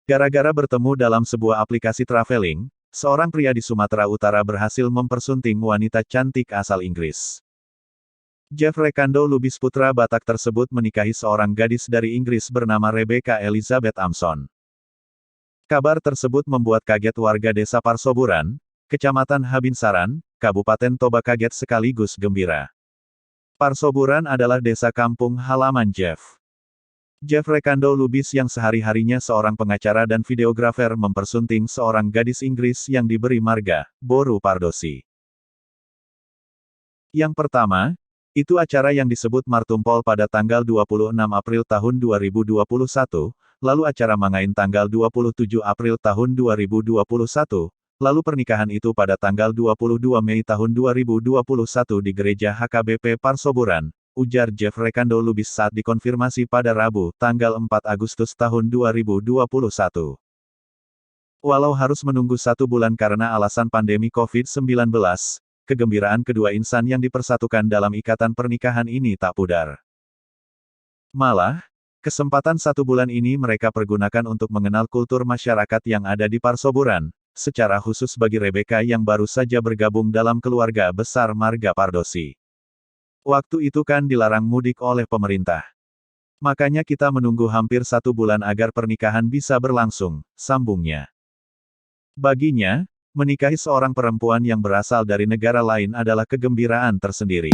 Gara-gara bertemu dalam sebuah aplikasi traveling, seorang pria di Sumatera Utara berhasil mempersunting wanita cantik asal Inggris. Jeff Rekando Lubis putra Batak tersebut menikahi seorang gadis dari Inggris bernama Rebecca Elizabeth Amson. Kabar tersebut membuat kaget warga desa Parsoburan, Kecamatan Habinsaran, Kabupaten Toba kaget sekaligus gembira. Parsoburan adalah desa kampung halaman Jeff. Jeff Rekando Lubis yang sehari-harinya seorang pengacara dan videografer mempersunting seorang gadis Inggris yang diberi marga, Boru Pardosi. Yang pertama, itu acara yang disebut Martumpol pada tanggal 26 April tahun 2021, lalu acara Mangain tanggal 27 April tahun 2021, lalu pernikahan itu pada tanggal 22 Mei tahun 2021 di Gereja HKBP Parsoburan, ujar Jeff Rekando Lubis saat dikonfirmasi pada Rabu, tanggal 4 Agustus tahun 2021. Walau harus menunggu 1 bulan karena alasan pandemi COVID-19, kegembiraan kedua insan yang dipersatukan dalam ikatan pernikahan ini tak pudar. Malah, kesempatan 1 bulan ini mereka pergunakan untuk mengenal kultur masyarakat yang ada di Parsoburan, secara khusus bagi Rebecca yang baru saja bergabung dalam keluarga besar marga Pardosi. Waktu itu kan dilarang mudik oleh pemerintah. Makanya kita menunggu hampir 1 bulan agar pernikahan bisa berlangsung, sambungnya. Baginya, menikahi seorang perempuan yang berasal dari negara lain adalah kegembiraan tersendiri.